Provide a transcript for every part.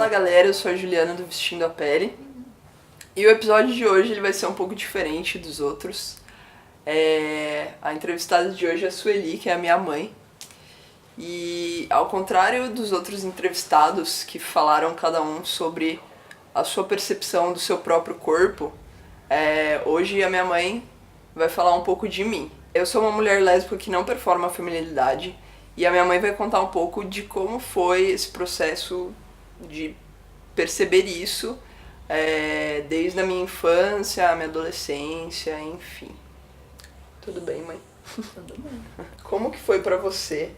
Fala galera, eu sou a Juliana do Vestindo a Pele. E o episódio de hoje ele vai ser um pouco diferente dos outros. A entrevistada de hoje é a Sueli, que é a minha mãe. E ao contrário dos outros entrevistados que falaram cada um sobre a sua percepção do seu próprio corpo, hoje a minha mãe vai falar um pouco de mim. Eu sou uma mulher lésbica que não performa a feminilidade e a minha mãe vai contar um pouco de como foi esse processo de perceber isso desde a minha infância, a minha adolescência, enfim. Tudo bem, mãe? Tudo bem. Como que foi pra você?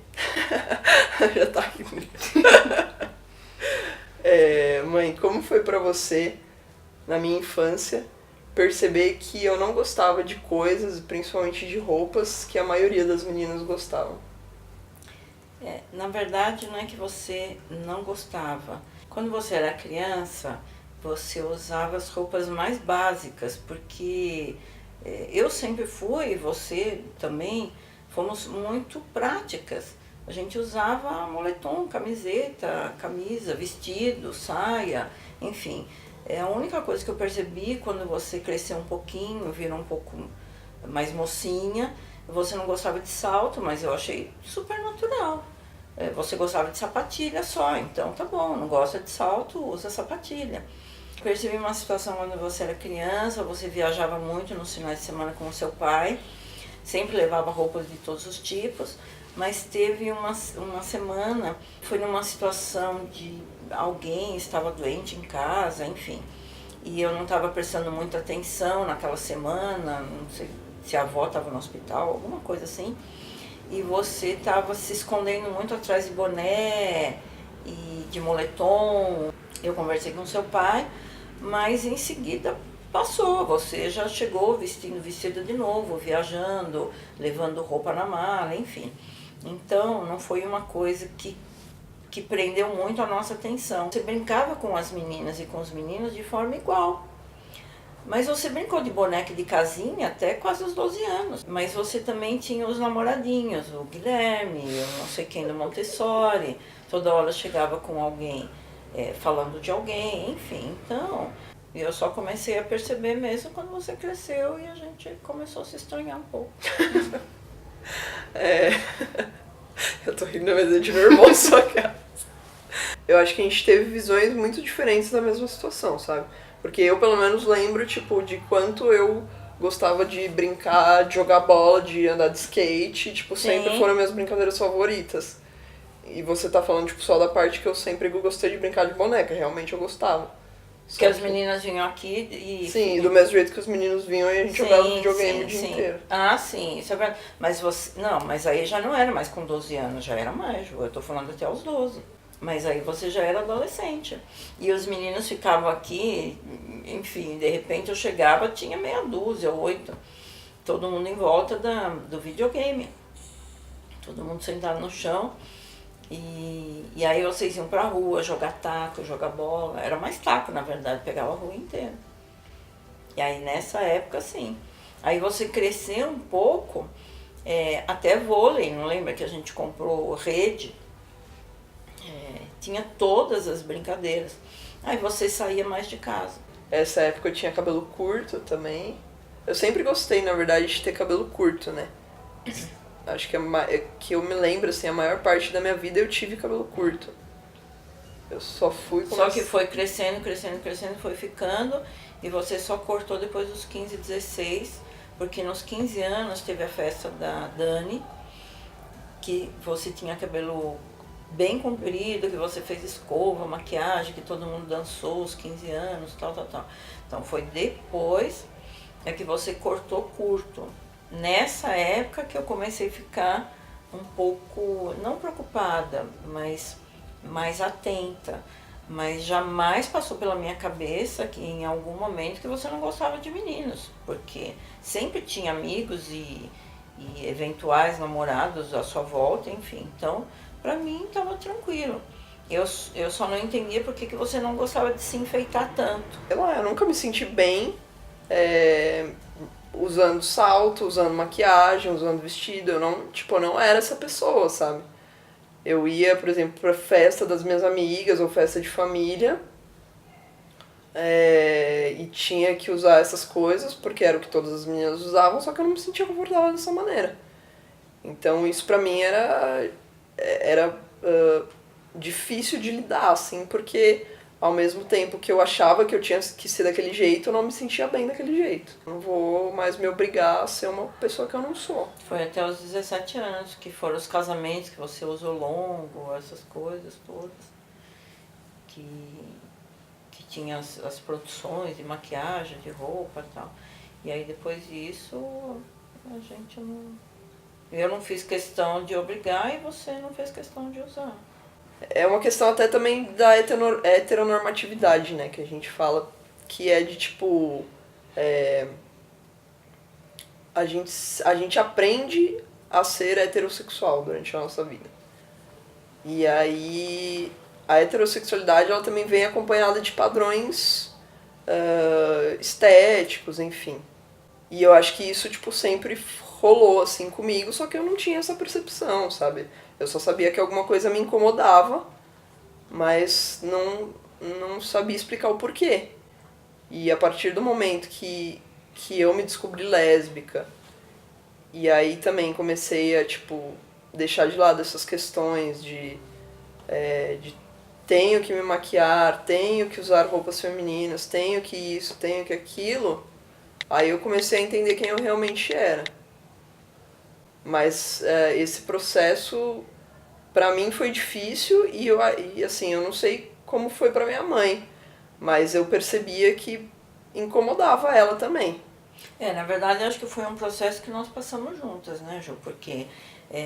Já tá aqui. Mãe, como foi pra você, na minha infância, perceber que eu não gostava de coisas, principalmente de roupas, que a maioria das meninas gostavam? Na verdade, não é que você não gostava. Quando você era criança, você usava as roupas mais básicas, porque eu sempre fui, você também, fomos muito práticas. A gente usava moletom, camiseta, camisa, vestido, saia, enfim. A única coisa que eu percebi quando você cresceu um pouquinho, virou um pouco mais mocinha, você não gostava de salto, mas eu achei super natural. Você gostava de sapatilha só, então tá bom, não gosta de salto, usa sapatilha. Percebi uma situação quando você era criança, você viajava muito nos finais de semana com o seu pai, sempre levava roupas de todos os tipos, mas teve uma semana, foi numa situação de alguém estava doente em casa, enfim, e eu não estava prestando muita atenção naquela semana, não sei se a avó estava no hospital, alguma coisa assim, e você estava se escondendo muito atrás de boné e de moletom. Eu conversei com seu pai, mas em seguida passou, você já chegou vestindo vestido de novo, viajando, levando roupa na mala, enfim. Então não foi uma coisa que prendeu muito a nossa atenção. Você brincava com as meninas e com os meninos de forma igual. Mas você brincou de boneca de casinha até quase os 12 anos. Mas você também tinha os namoradinhos, o Guilherme, eu não sei quem do Montessori. Toda hora chegava com alguém falando de alguém, enfim. Então, eu só comecei a perceber mesmo quando você cresceu e a gente começou a se estranhar um pouco. Eu tô rindo, mas é de nervoso sua cara. Eu acho que a gente teve visões muito diferentes da mesma situação, sabe? Porque eu, pelo menos, lembro, tipo, de quanto eu gostava de brincar, de jogar bola, de andar de skate, tipo, sempre Sim. foram minhas brincadeiras favoritas. E você tá falando, tipo, só da parte que eu sempre gostei de brincar de boneca, realmente eu gostava. Porque as meninas vinham aqui e... Sim, do mesmo jeito que os meninos vinham e a gente jogava videogame o dia inteiro. Ah, sim, isso é verdade. Mas você... Não, mas aí já não era mais com 12 anos, já era mais. Eu tô falando até aos 12. Mas aí você já era adolescente. E os meninos ficavam aqui, enfim, de repente eu chegava, tinha meia dúzia, 8. Todo mundo em volta do videogame. Todo mundo sentado no chão. E aí vocês iam pra rua jogar taco, jogar bola. Era mais taco, na verdade, pegava a rua inteira. E aí nessa época, sim. Aí você cresceu um pouco, até vôlei, não lembra que a gente comprou rede? Tinha todas as brincadeiras. Aí você saía mais de casa. Essa época eu tinha cabelo curto também. Eu sempre gostei, na verdade, de ter cabelo curto, né? Acho que eu me lembro, assim, a maior parte da minha vida eu tive cabelo curto. Eu só fui... Só que foi crescendo, foi ficando, e você só cortou depois dos 15, 16, porque nos 15 anos teve a festa da Dani, que você tinha cabelo bem comprido, que você fez escova, maquiagem, que todo mundo dançou os 15 anos, tal. Então foi depois que você cortou curto. Nessa época que eu comecei a ficar um pouco, não preocupada, mas mais atenta. Mas jamais passou pela minha cabeça que em algum momento que você não gostava de meninos, porque sempre tinha amigos e eventuais namorados à sua volta, enfim. Então, pra mim, estava tranquilo. Eu só não entendia por que você não gostava de se enfeitar tanto. Eu nunca me senti bem usando salto, usando maquiagem, usando vestido. Eu não era essa pessoa, sabe? Eu ia, por exemplo, pra festa das minhas amigas ou festa de família, e tinha que usar essas coisas, porque era o que todas as meninas usavam, só que eu não me sentia confortável dessa maneira. Então isso pra mim era difícil de lidar, assim, porque ao mesmo tempo que eu achava que eu tinha que ser daquele jeito, eu não me sentia bem daquele jeito. Não vou mais me obrigar a ser uma pessoa que eu não sou. Foi até os 17 anos, que foram os casamentos que você usou longo, essas coisas todas, que tinha as produções de maquiagem, de roupa e tal. E aí depois disso, a gente não... Eu não fiz questão de obrigar e você não fez questão de usar. É uma questão até também da heteronormatividade, né, que a gente fala, que é de tipo... a gente aprende a ser heterossexual durante a nossa vida. E aí a heterossexualidade ela também vem acompanhada de padrões estéticos, enfim. E eu acho que isso tipo sempre rolou assim comigo, só que eu não tinha essa percepção, sabe? Eu só sabia que alguma coisa me incomodava, mas não sabia explicar o porquê. E a partir do momento que eu me descobri lésbica, e aí também comecei a, tipo, deixar de lado essas questões de tenho que me maquiar, tenho que usar roupas femininas, tenho que isso, tenho que aquilo, aí eu comecei a entender quem eu realmente era. Mas esse processo, pra mim, foi difícil e assim, eu não sei como foi pra minha mãe, mas eu percebia que incomodava ela também. Na verdade, eu acho que foi um processo que nós passamos juntas, né, Ju? Porque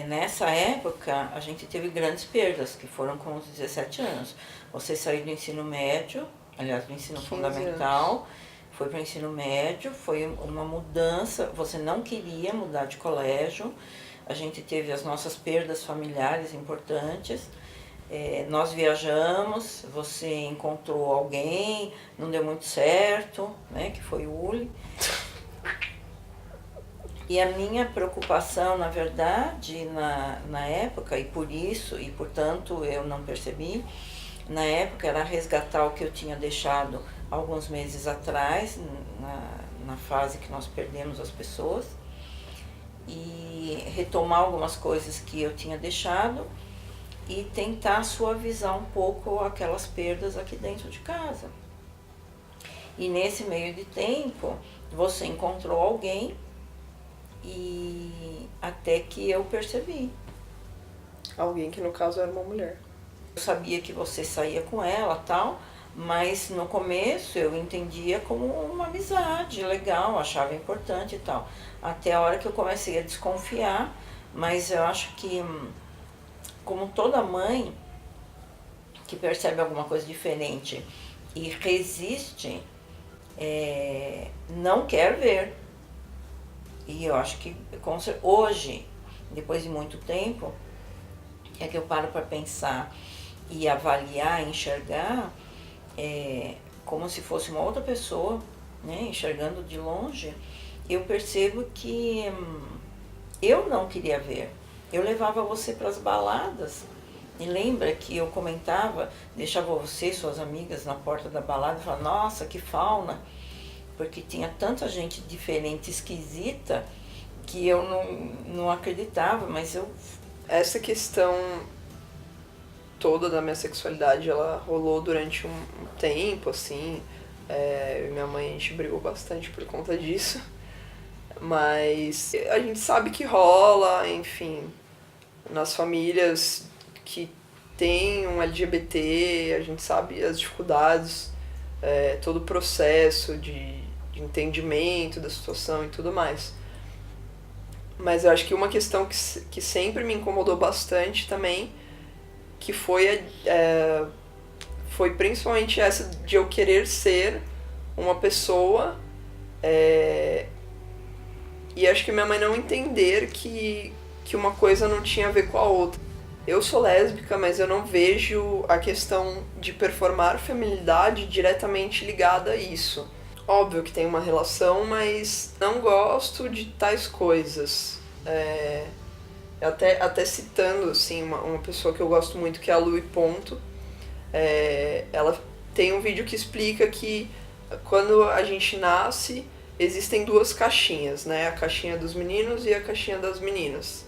nessa época a gente teve grandes perdas, que foram com os 17 anos. Você saiu do ensino médio, aliás, do ensino fundamental, anos. Foi para o ensino médio, foi uma mudança, você não queria mudar de colégio, a gente teve as nossas perdas familiares importantes. Nós viajamos, você encontrou alguém, não deu muito certo, né, que foi o Uli. E a minha preocupação, na verdade, na época, e por isso, e portanto eu não percebi, na época era resgatar o que eu tinha deixado alguns meses atrás, na fase que nós perdemos as pessoas, e retomar algumas coisas que eu tinha deixado e tentar suavizar um pouco aquelas perdas aqui dentro de casa. E nesse meio de tempo, você encontrou alguém e até que eu percebi. Alguém que no caso era uma mulher. Eu sabia que você saía com ela tal, mas no começo eu entendia como uma amizade legal, achava importante e tal. Até a hora que eu comecei a desconfiar, mas eu acho que, como toda mãe que percebe alguma coisa diferente e resiste, não quer ver. E eu acho que hoje, depois de muito tempo, é que eu paro para pensar e avaliar, enxergar como se fosse uma outra pessoa, né, enxergando de longe, eu percebo que eu não queria ver. Eu levava você para as baladas, e lembra que eu comentava, deixava você e suas amigas na porta da balada e falava, nossa, que fauna, porque tinha tanta gente diferente, esquisita, que eu não acreditava, mas eu... Essa questão toda da minha sexualidade, ela rolou durante um tempo, assim, eu e minha mãe, a gente brigou bastante por conta disso, mas a gente sabe que rola, enfim, nas famílias que tem um LGBT, a gente sabe as dificuldades, todo o processo de entendimento da situação e tudo mais. Mas eu acho que uma questão que sempre me incomodou bastante também, que foi principalmente essa de eu querer ser uma pessoa e acho que minha mãe não entender que uma coisa não tinha a ver com a outra. Eu sou lésbica, mas eu não vejo a questão de performar feminilidade diretamente ligada a isso. Óbvio que tem uma relação, mas não gosto de tais coisas. Até citando, assim, uma pessoa que eu gosto muito, que é a Lui Ponto, ela tem um vídeo que explica que quando a gente nasce, existem duas caixinhas, né? A caixinha dos meninos e a caixinha das meninas.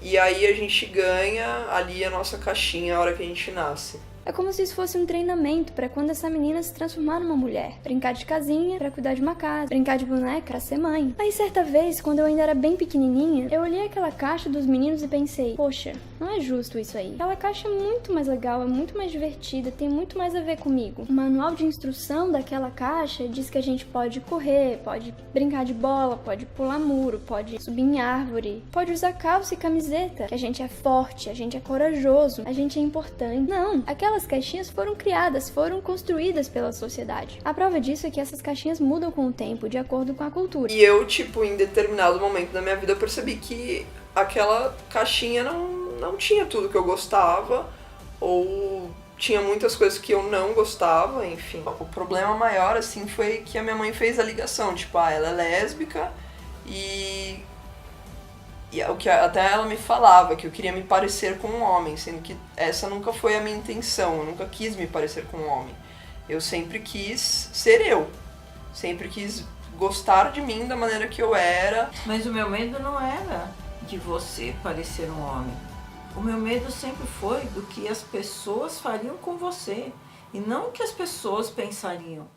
E aí a gente ganha ali a nossa caixinha a hora que a gente nasce. É como se isso fosse um treinamento para quando essa menina se transformar numa mulher. Brincar de casinha para cuidar de uma casa, brincar de boneca para ser mãe. Aí certa vez, quando eu ainda era bem pequenininha, eu olhei aquela caixa dos meninos e pensei, poxa, não é justo isso aí. Aquela caixa é muito mais legal, é muito mais divertida, tem muito mais a ver comigo. O manual de instrução daquela caixa diz que a gente pode correr, pode brincar de bola, pode pular muro, pode subir em árvore, pode usar calça e camiseta, que a gente é forte, a gente é corajoso, a gente é importante. Não, aquelas caixinhas foram criadas, foram construídas pela sociedade. A prova disso é que essas caixinhas mudam com o tempo, de acordo com a cultura. E eu, em determinado momento da minha vida, eu percebi que aquela caixinha não tinha tudo que eu gostava, ou tinha muitas coisas que eu não gostava, enfim. O problema maior, assim, foi que a minha mãe fez a ligação, ela é lésbica e o que até ela me falava, que eu queria me parecer com um homem, sendo que essa nunca foi a minha intenção, eu nunca quis me parecer com um homem. Eu sempre quis ser eu, sempre quis gostar de mim da maneira que eu era. Mas o meu medo não era de você parecer um homem. O meu medo sempre foi do que as pessoas fariam com você, e não o que as pessoas pensariam.